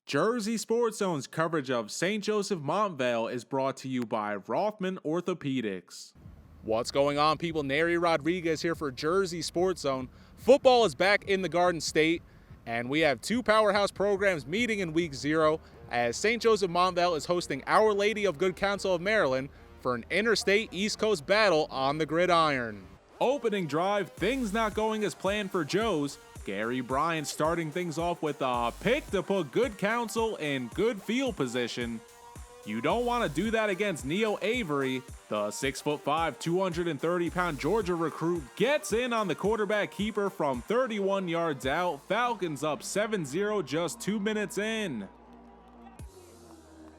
Jersey Sports Zone's coverage of St. Joseph Montvale is brought to you by Rothman Orthopedics. What's going on, people? Neri Rodriguez here for Jersey Sports Zone. Football is back in the Garden State, and we have two powerhouse programs meeting in Week 0 as St. Joseph Montvale is hosting Our Lady of Good Counsel of Maryland for an interstate East Coast battle on the gridiron. Opening drive, things not going as planned for Joe's. Gary Bryant starting things off with a pick to put Good Counsel in good field position. You don't want to do that against Neo Avery. The 6'5", 230-pound Georgia recruit gets in on the quarterback keeper from 31 yards out. Falcons up 7-0 just 2 minutes in.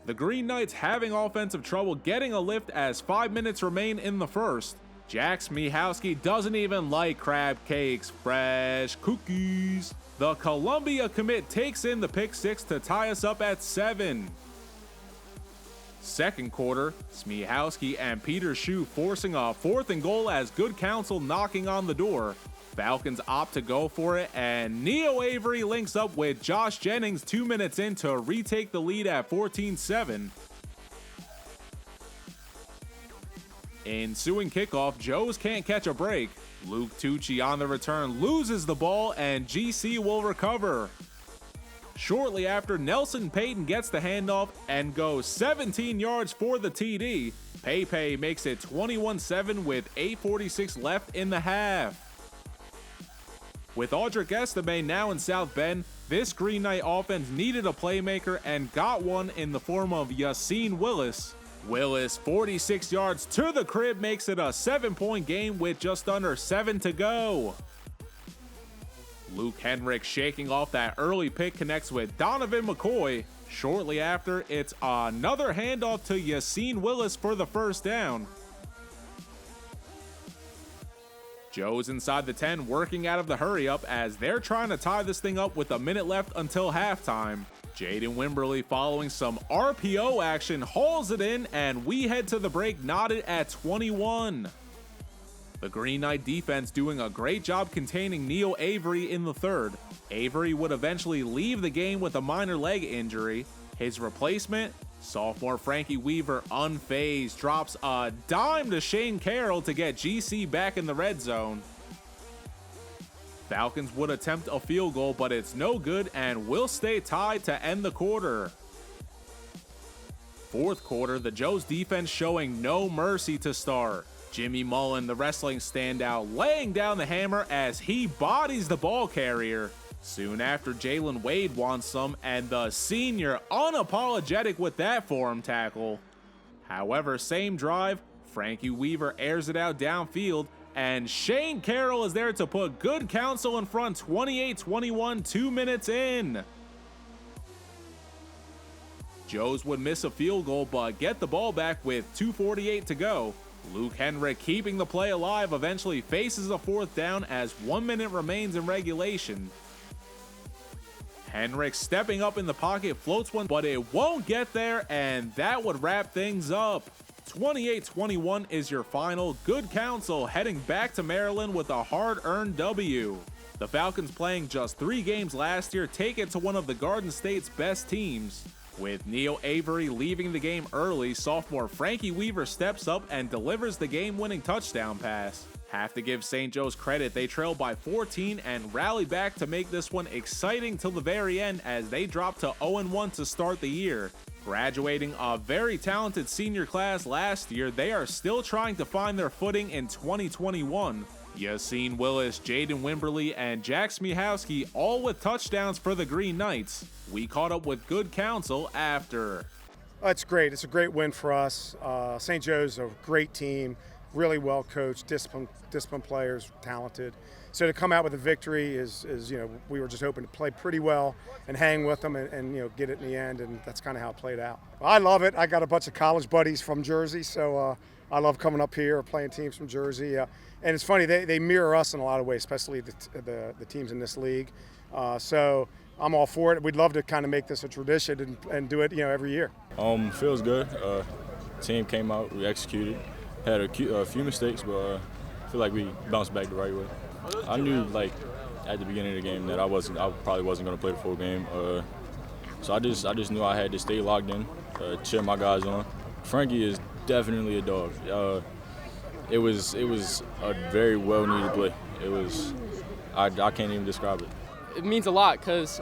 The Green Knights having offensive trouble getting a lift as 5 minutes remain in the first. Jack Smihowski doesn't even like crab cakes, fresh cookies. The Columbia commit takes in the pick six to tie us up at 7. Second quarter, Smihowski and Peter Shue forcing a 4th and goal as Good Counsel knocking on the door. Falcons opt to go for it, and Neo Avery links up with Josh Jennings 2 minutes in to retake the lead at 14-7. Ensuing kickoff, Joes can't catch a break. Luke Tucci on the return loses the ball, and GC will recover. Shortly after, Nelson Payton gets the handoff and goes 17 yards for the TD. Pepe makes it 21-7 with 8:46 left in the half. With Audric Estime now in South Bend, this Green Knight offense needed a playmaker and got one in the form of Yassine Willis. Willis, 46 yards to the crib, makes it a 7-point game with just under 7 to go. Luke Henrik shaking off that early pick connects with Donovan McCoy. Shortly after, it's another handoff to Yassine Willis for the first down. Joe's inside the 10 working out of the hurry up as they're trying to tie this thing up with a minute left until halftime. Jaden Wimberly, following some RPO action, hauls it in, and we head to the break knotted at 21. The Green Knight defense doing a great job containing Neo Avery in the third. Avery would eventually leave the game with a minor leg injury. His replacement, sophomore Frankie Weaver, unfazed, drops a dime to Shane Carroll to get GC back in the red zone. Falcons would attempt a field goal, but it's no good and will stay tied to end the quarter. Fourth quarter, the Joes defense showing no mercy to start. Jimmy Mullen, the wrestling standout, laying down the hammer as he bodies the ball carrier. Soon after, Jalen Wade wants some, and the senior unapologetic with that forearm tackle. However, same drive, Frankie Weaver airs it out downfield, and Shane Carroll is there to put Good Counsel in front 28-21 2 minutes in. Joes would miss a field goal but get the ball back with 2:48 to go. Luke Henrik, keeping the play alive, eventually faces a 4th down as 1 minute remains in regulation. Henrik stepping up in the pocket, floats one, but it won't get there, and that would wrap things up. 28-21 is your final. Good Counsel heading back to Maryland with a hard-earned W. The Falcons, playing just 3 games last year, take it to one of the Garden State's best teams. With Neo Avery leaving the game early, sophomore Frankie Weaver steps up and delivers the game-winning touchdown pass. Have to give St. Joe's credit, they trail by 14 and rally back to make this one exciting till the very end as they drop to 0-1 to start the year. Graduating a very talented senior class last year, they are still trying to find their footing in 2021. Yassine Willis, Jaden Wimberly, and Jack Smihowski all with touchdowns for the Green Knights. We caught up with Good Counsel after. It's great. It's a great win for us. St. Joe's a great team, really well coached, disciplined players, talented. So to come out with a victory is we were just hoping to play pretty well and hang with them and get it in the end, and that's kind of how it played out. I love it. I got a bunch of college buddies from Jersey, so I love coming up here, playing teams from Jersey. And it's funny, they mirror us in a lot of ways, especially the teams in this league. So I'm all for it. We'd love to kind of make this a tradition and do it every year. Feels good. Team came out, we executed. Had a few mistakes, but I feel like we bounced back the right way. I knew, at the beginning of the game that I probably wasn't going to play the full game. So I just knew I had to stay locked in, cheer my guys on. Frankie is definitely a dog. It was a very well-needed play. I can't even describe it. It means a lot because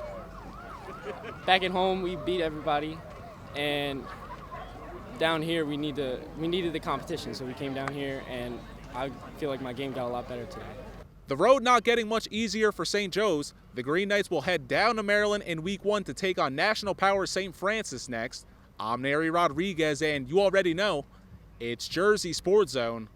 back at home we beat everybody, and down here we needed the competition, so we came down here, and I feel like my game got a lot better today. The road not getting much easier for St. Joe's. The Green Knights will head down to Maryland in Week 1 to take on national power St. Francis next. I'm Neri Rodriguez, and you already know, it's Jersey Sports Zone.